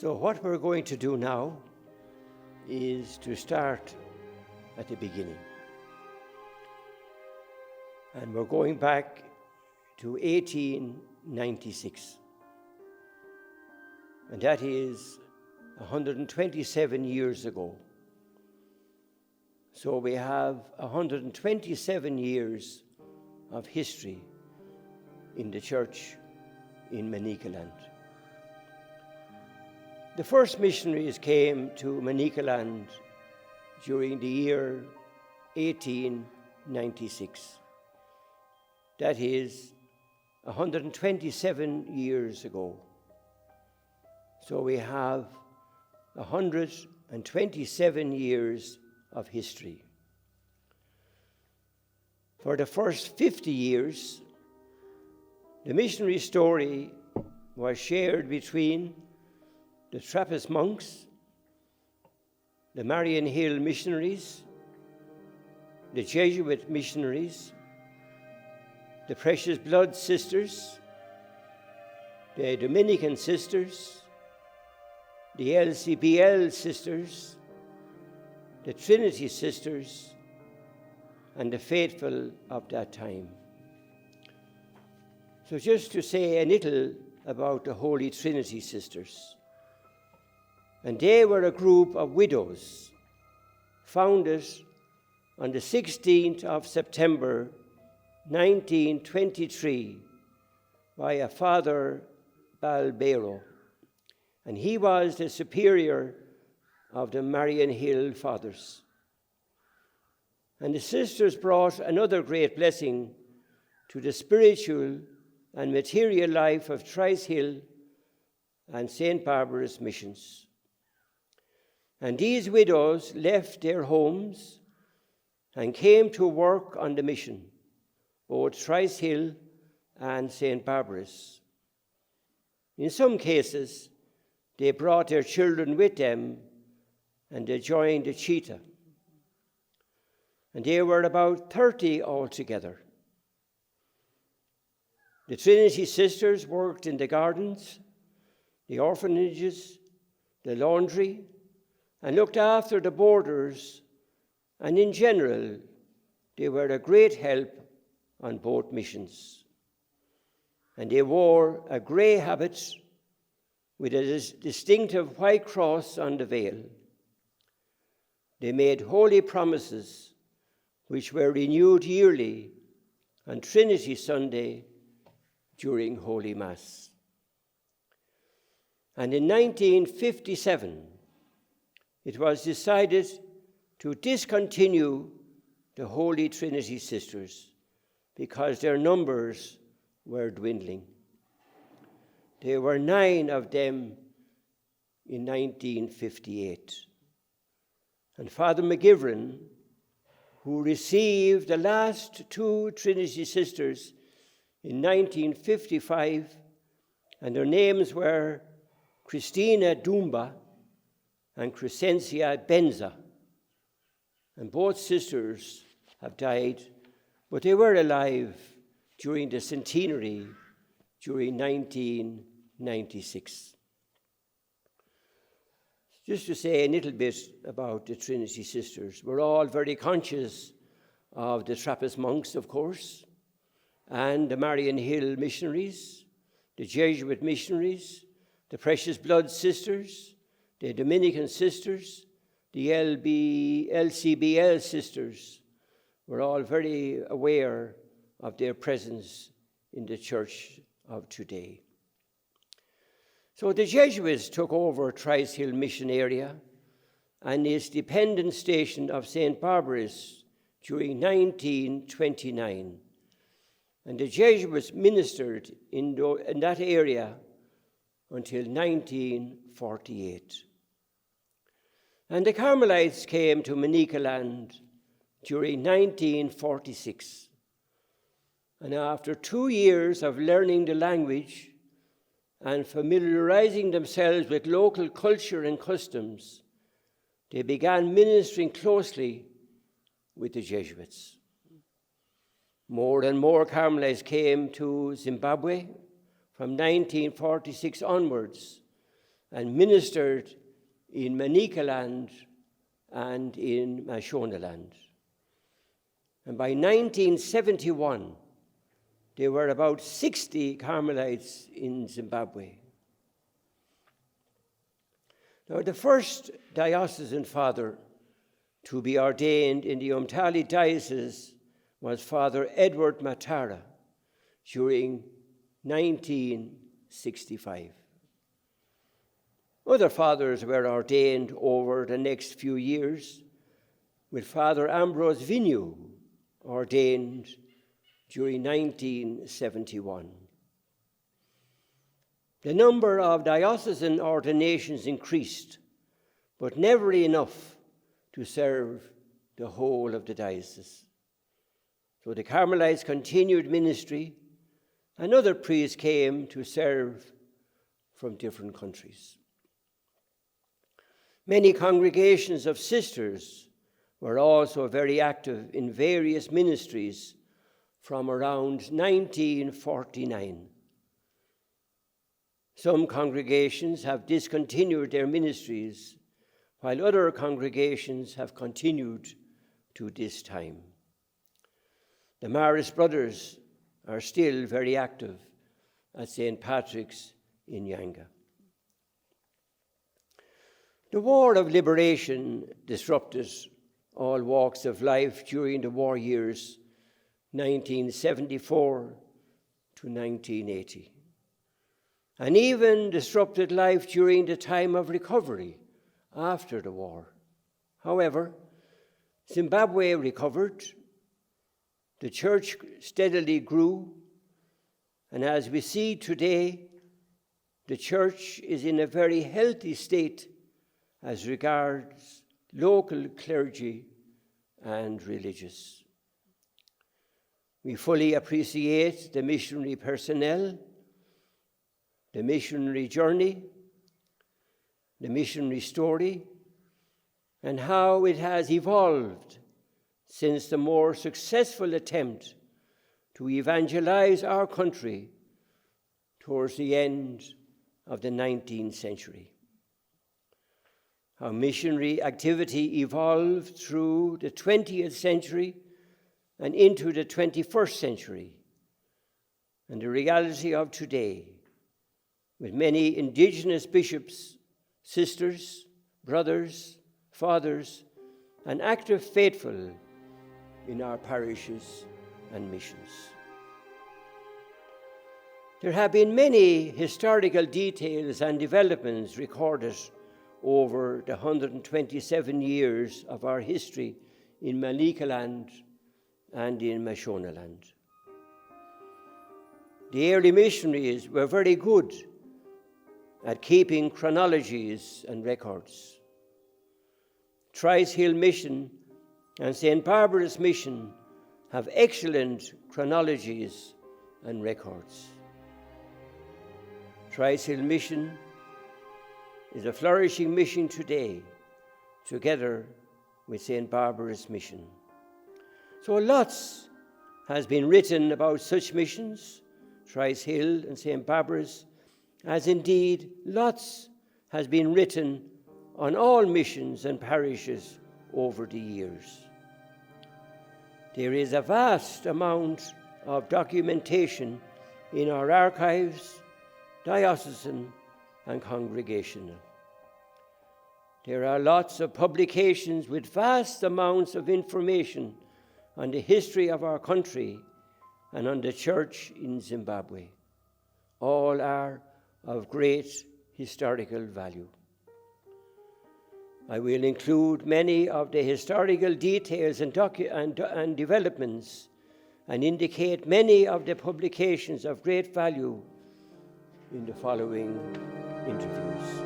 So what we're going to do now is to start at the beginning. And we're going back to 1896. And that is 127 years ago. So we have 127 years of history in the church in Manicaland. The first missionaries came to Manicaland during the year 1896. That is 127 years ago. So we have 127 years of history. For the first 50 years, the missionary story was shared between the Trappist monks, the Marian Hill missionaries, the Jesuit missionaries, the Precious Blood sisters, the Dominican sisters, the LCBL sisters, the Trinity sisters, and the faithful of that time. So just to say a little about the Holy Trinity sisters. And they were a group of widows founded on the 16th of September 1923 by a Father Balbero, and he was the superior of the Marian Hill Fathers. And the sisters brought another great blessing to the spiritual and material life of Trice Hill and St. Barbara's missions. And these widows left their homes and came to work on the mission, both Trice Hill and St. Barbara's. In some cases, they brought their children with them and they joined the Cheetah. And there were about 30 altogether. The Trinity sisters worked in the gardens, the orphanages, the laundry, and looked after the boarders, and in general, they were a great help on both missions. And they wore a grey habit with a distinctive white cross on the veil. They made holy promises which were renewed yearly on Trinity Sunday during Holy Mass. And in 1957, it was decided to discontinue the Holy Trinity sisters because their numbers were dwindling. There were 9 of them in 1958. And Father McGivern, who received the last 2 Trinity sisters in 1955, and their names were Christina Dumba and Crescencia Benza. And both sisters have died, but they were alive during the centenary during 1996. Just to say a little bit about the Trinity sisters. We're all very conscious of the Trappist monks, of course, and the Marian Hill missionaries, the Jesuit missionaries, the Precious Blood sisters, the Dominican sisters, the LCBL sisters. We're all very aware of their presence in the church of today. So the Jesuits took over Trice Hill mission area and its dependent station of St. Barbara's during 1929. And the Jesuits ministered in that area until 1948. And the Carmelites came to Manicaland during 1946. And after 2 years of learning the language and familiarizing themselves with local culture and customs, they began ministering closely with the Jesuits. More and more Carmelites came to Zimbabwe from 1946 onwards, and ministered in Manicaland and in Mashonaland. And by 1971, there were about 60 Carmelites in Zimbabwe. Now, the first diocesan father to be ordained in the Mutare Diocese was Father Edward Mutare during 1965. Other fathers were ordained over the next few years, with Father Ambrose Vignew ordained during 1971. The number of diocesan ordinations increased, but never enough to serve the whole of the diocese. So the Carmelites continued ministry, and other priests came to serve from different countries. Many congregations of sisters were also very active in various ministries from around 1949. Some congregations have discontinued their ministries, while other congregations have continued to this time. The Maris Brothers are still very active at St. Patrick's in Yanga. The War of Liberation disrupted all walks of life during the war years 1974 to 1980, and even disrupted life during the time of recovery after the war. However, Zimbabwe recovered, the church steadily grew, and as we see today, the church is in a very healthy state as regards local clergy and religious. We fully appreciate the missionary personnel, the missionary journey, the missionary story, and how it has evolved since the more successful attempt to evangelize our country towards the end of the 19th century. How missionary activity evolved through the 20th century and into the 21st century, and the reality of today, with many indigenous bishops, sisters, brothers, fathers, and active faithful in our parishes and missions. There have been many historical details and developments recorded over the 127 years of our history in Manicaland and in Mashonaland. The early missionaries were very good at keeping chronologies and records. Trice Hill Mission and St. Barbara's Mission have excellent chronologies and records. Trice Hill Mission is a flourishing mission today, together with St. Barbara's Mission. So lots has been written about such missions, Trice Hill and St. Barbara's, as indeed lots has been written on all missions and parishes over the years. There is a vast amount of documentation in our archives, diocesan and congregational. There are lots of publications with vast amounts of information on the history of our country and on the church in Zimbabwe. All are of great historical value. I will include many of the historical details and developments and indicate many of the publications of great value in the following interviews.